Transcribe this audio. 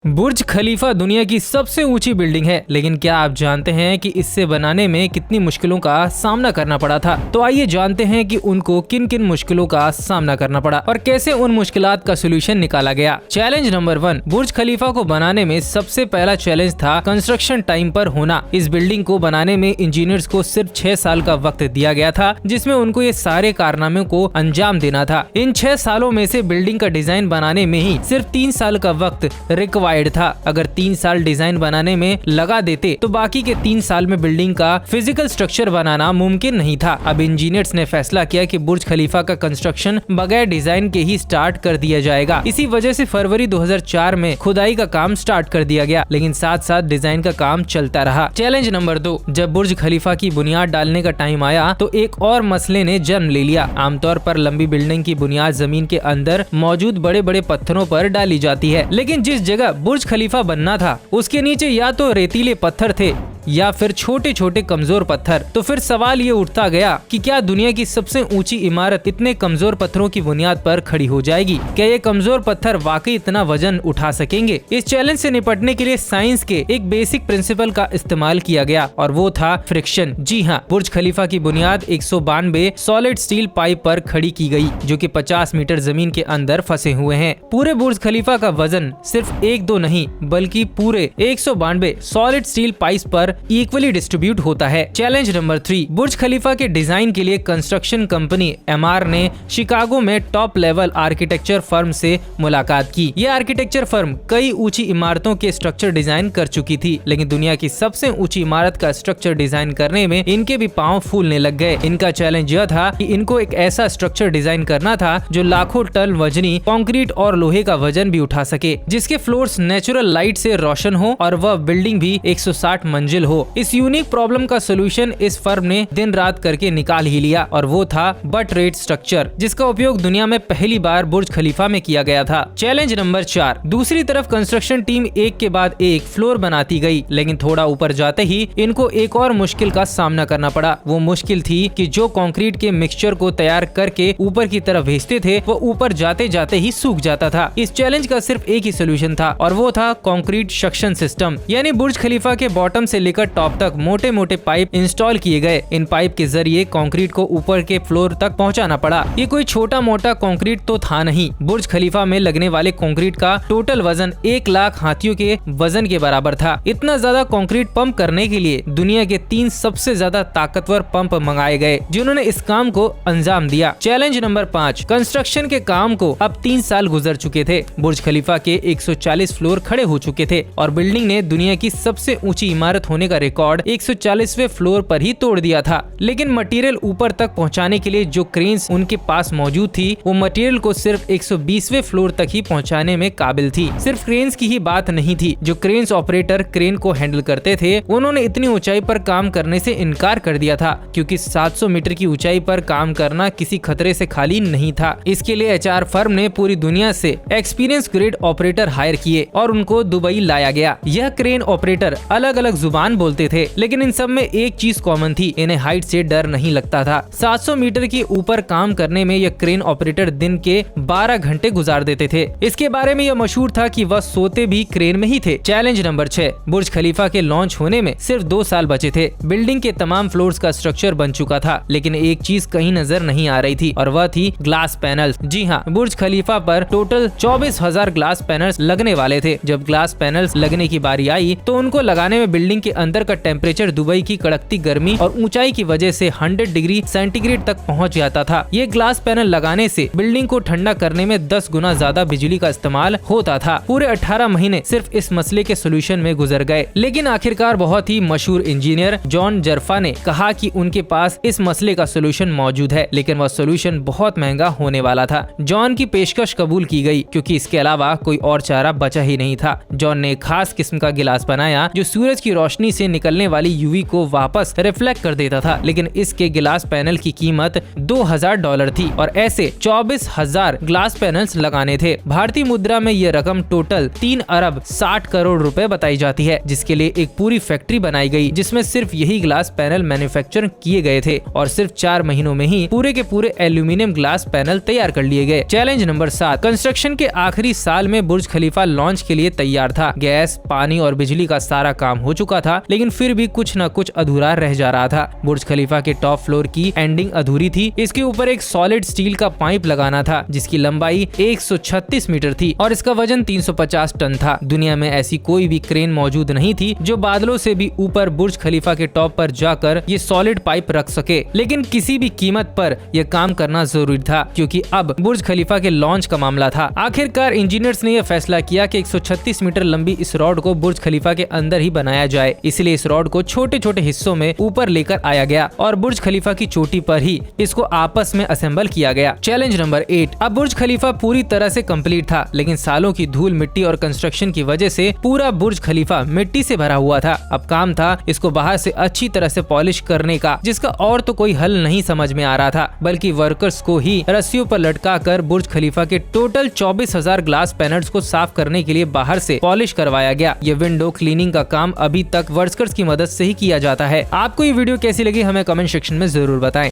बुर्ज खलीफा दुनिया की सबसे ऊंची बिल्डिंग है, लेकिन क्या आप जानते हैं कि इससे बनाने में कितनी मुश्किलों का सामना करना पड़ा था। तो आइए जानते हैं कि उनको किन किन मुश्किलों का सामना करना पड़ा और कैसे उन मुश्किलात का सोल्यूशन निकाला गया। चैलेंज नंबर 1, बुर्ज खलीफा को बनाने में सबसे पहला चैलेंज था कंस्ट्रक्शन टाइम पर होना। इस बिल्डिंग को बनाने में इंजीनियर्स को सिर्फ 6 साल का वक्त दिया गया था, जिसमें उनको ये सारे कारनामों को अंजाम देना था। इन 6 सालों में से बिल्डिंग का डिजाइन बनाने में ही सिर्फ 3 साल का वक्त रिक्वायर्ड था। अगर 3 साल डिजाइन बनाने में लगा देते तो बाकी के 3 साल में बिल्डिंग का फिजिकल स्ट्रक्चर बनाना मुमकिन नहीं था। अब इंजीनियर्स ने फैसला किया कि बुर्ज खलीफा का कंस्ट्रक्शन बगैर डिजाइन के ही स्टार्ट कर दिया जाएगा। इसी वजह से फरवरी 2004 में खुदाई का काम स्टार्ट कर दिया गया, लेकिन साथ साथ डिजाइन का काम चलता रहा। चैलेंज नंबर 2, जब बुर्ज खलीफा की बुनियाद डालने का टाइम आया तो एक और मसले ने जन्म ले लिया। आमतौर पर लंबी बिल्डिंग की बुनियाद जमीन के अंदर मौजूद बड़े बड़े पत्थरों पर डाली जाती है, लेकिन जिस जगह बुर्ज खलीफा बनना था उसके नीचे या तो रेतीले पत्थर थे या फिर छोटे छोटे कमजोर पत्थर। तो फिर सवाल ये उठता गया कि क्या दुनिया की सबसे ऊंची इमारत इतने कमजोर पत्थरों की बुनियाद पर खड़ी हो जाएगी? क्या ये कमजोर पत्थर वाकई इतना वजन उठा सकेंगे? इस चैलेंज से निपटने के लिए साइंस के एक बेसिक प्रिंसिपल का इस्तेमाल किया गया और वो था फ्रिक्शन। जी हाँ, बुर्ज खलीफा की बुनियाद 192 सॉलिड स्टील पाइप पर खड़ी की गई, जो कि 50 मीटर जमीन के अंदर फंसे हुए हैं। पूरे बुर्ज खलीफा का वजन सिर्फ 1-2 नहीं बल्कि पूरे 192 सॉलिड स्टील पाइप पर इक्वली डिस्ट्रीब्यूट होता है। चैलेंज नंबर 3, बुर्ज खलीफा के डिजाइन के लिए कंस्ट्रक्शन कंपनी एमआर ने शिकागो में टॉप लेवल आर्किटेक्चर फर्म से मुलाकात की। यह आर्किटेक्चर फर्म कई ऊंची इमारतों के स्ट्रक्चर डिजाइन कर चुकी थी, लेकिन दुनिया की सबसे ऊंची इमारत का स्ट्रक्चर डिजाइन करने में इनके भी पांव फूलने लग गए। इनका चैलेंज यह था कि इनको एक ऐसा स्ट्रक्चर डिजाइन करना था जो लाखों टन वजनी कंक्रीट और लोहे का वजन भी उठा सके, जिसके फ्लोर्स नेचुरल लाइट से रोशन हो और वह बिल्डिंग भी 160 मंजिल हो। इस यूनिक प्रॉब्लम का सोल्यूशन इस फर्म ने दिन रात करके निकाल ही लिया और वो था बट रेट स्ट्रक्चर, जिसका उपयोग दुनिया में पहली बार बुर्ज खलीफा में किया गया था। चैलेंज नंबर 4, दूसरी तरफ कंस्ट्रक्शन टीम एक के बाद एक फ्लोर बनाती गई, लेकिन थोड़ा ऊपर जाते ही इनको एक और मुश्किल का सामना करना पड़ा। वो मुश्किल थी कि जो कंक्रीट के मिक्सचर को तैयार करके ऊपर की तरफ भेजते थे वो ऊपर जाते जाते ही सूख जाता था। इस चैलेंज का सिर्फ एक ही सोल्यूशन था और वो था कंक्रीट सक्शन सिस्टम। यानी बुर्ज खलीफा के बॉटम से लेकर टॉप तक मोटे मोटे पाइप इंस्टॉल किए गए। इन पाइप के जरिए कंक्रीट को ऊपर के फ्लोर तक पहुंचाना पड़ा। ये कोई छोटा मोटा कंक्रीट तो था नहीं। बुर्ज खलीफा में लगने वाले कंक्रीट का टोटल वजन 1 लाख हाथियों के वजन के बराबर था। इतना ज्यादा कंक्रीट पंप करने के लिए दुनिया के 3 सबसे ज्यादा ताकतवर पंप मंगाए गए, जिन्होंने इस काम को अंजाम दिया। चैलेंज नंबर 5, कंस्ट्रक्शन के काम को अब 3 साल गुजर चुके थे। बुर्ज खलीफा के 140 फ्लोर खड़े हो चुके थे और बिल्डिंग ने दुनिया की सबसे ऊंची इमारत होने का रिकॉर्ड 140वें फ्लोर पर ही तोड़ दिया था। लेकिन मटेरियल ऊपर तक पहुंचाने के लिए जो क्रेन्स उनके पास मौजूद थी, वो मटेरियल को सिर्फ 120वें फ्लोर तक ही पहुंचाने में काबिल थी। सिर्फ क्रेन्स की ही बात नहीं थी, जो क्रेन्स ऑपरेटर क्रेन को हैंडल करते थे उन्होंने इतनी ऊंचाई पर काम करने से इनकार कर दिया था, क्योंकि 700 मीटर की ऊंचाई पर काम करना किसी खतरे से खाली नहीं था। इसके लिए एचआर फर्म ने पूरी दुनिया से एक्सपीरियंस ग्रेड ऑपरेटर हायर किए और उनको दुबई लाया गया। यह क्रेन ऑपरेटर अलग अलग जुबान बोलते थे, लेकिन इन सब में एक चीज कॉमन थी, इन्हें हाइट से डर नहीं लगता था। 700 मीटर के ऊपर काम करने में यह क्रेन ऑपरेटर दिन के 12 घंटे गुजार देते थे। इसके बारे में यह मशहूर था कि वह सोते भी क्रेन में ही थे। चैलेंज नंबर 6, बुर्ज खलीफा के लॉन्च होने में सिर्फ 2 साल बचे थे। बिल्डिंग के तमाम फ्लोर्स का स्ट्रक्चर बन चुका था, लेकिन एक चीज कहीं नजर नहीं आ रही थी और वह थी ग्लास पैनल्स। जी हाँ, बुर्ज खलीफा पर टोटल 24,000 ग्लास पैनल्स लगने वाले थे। जब ग्लास पैनल्स लगने की बारी आई तो उनको लगाने में बिल्डिंग के अंदर का टेम्परेचर दुबई की कड़कती गर्मी और ऊंचाई की वजह से 100 डिग्री सेंटीग्रेड तक पहुंच जाता था। ये ग्लास पैनल लगाने से बिल्डिंग को ठंडा करने में 10 गुना ज्यादा बिजली का इस्तेमाल होता था। पूरे 18 महीने सिर्फ इस मसले के सोल्यूशन में गुजर गए, लेकिन आखिरकार बहुत ही मशहूर इंजीनियर जॉन जर्फा ने कहा कि उनके पास इस मसले का सोल्यूशन मौजूद है, लेकिन वह सोल्यूशन बहुत महंगा होने वाला था। जॉन की पेशकश कबूल की गई, क्योंकि इसके अलावा कोई और चारा बचा ही नहीं था। जॉन ने खास किस्म का गिलास बनाया जो सूरज की रोशनी रोशनी से निकलने वाली यूवी को वापस रिफ्लेक्ट कर देता था। लेकिन इसके ग्लास पैनल की कीमत $2000 थी और ऐसे 24,000 ग्लास पैनल्स लगाने थे। भारतीय मुद्रा में ये रकम टोटल 3 अरब 60 करोड़ रुपए बताई जाती है, जिसके लिए एक पूरी फैक्ट्री बनाई गई जिसमें सिर्फ यही ग्लास पैनल मैन्युफैक्चर किए गए थे और सिर्फ 4 महीनों में ही पूरे के पूरे एल्यूमिनियम ग्लास पैनल तैयार कर लिए गए। चैलेंज नंबर 7, कंस्ट्रक्शन के आखिरी साल में बुर्ज खलीफा लॉन्च के लिए तैयार था। गैस, पानी और बिजली का सारा काम हो चुका था, लेकिन फिर भी कुछ न कुछ अधूरा रह जा रहा था। बुर्ज खलीफा के टॉप फ्लोर की एंडिंग अधूरी थी। इसके ऊपर एक सॉलिड स्टील का पाइप लगाना था जिसकी लंबाई 136 मीटर थी और इसका वजन 350 टन था। दुनिया में ऐसी कोई भी क्रेन मौजूद नहीं थी जो बादलों से भी ऊपर बुर्ज खलीफा के टॉप पर जाकर ये सॉलिड पाइप रख सके, लेकिन किसी भी कीमत पर यह काम करना जरूरी था क्योंकि अब बुर्ज खलीफा के लॉन्च का मामला था। आखिरकार इंजीनियर्स ने यह फैसला किया कि 136 मीटर लंबी इस रॉड को बुर्ज खलीफा के अंदर ही बनाया जाए। इसलिए इस रॉड को छोटे छोटे हिस्सों में ऊपर लेकर आया गया और बुर्ज खलीफा की चोटी पर ही इसको आपस में असेंबल किया गया। चैलेंज नंबर 8, अब बुर्ज खलीफा पूरी तरह से कंप्लीट था, लेकिन सालों की धूल मिट्टी और कंस्ट्रक्शन की वजह से पूरा बुर्ज खलीफा मिट्टी से भरा हुआ था। अब काम था इसको बाहर से अच्छी तरह से पॉलिश करने का, जिसका और तो कोई हल नहीं समझ में आ रहा था, बल्कि वर्कर्स को ही रस्सियों पर लटकाकर बुर्ज खलीफा के टोटल 24,000 ग्लास पैनल्स को साफ करने के लिए बाहर से पॉलिश करवाया गया। ये विंडो क्लीनिंग का काम अभी तक वर्कर्स की मदद से ही किया जाता है। आपको ये वीडियो कैसी लगी हमें कमेंट सेक्शन में जरूर बताएं।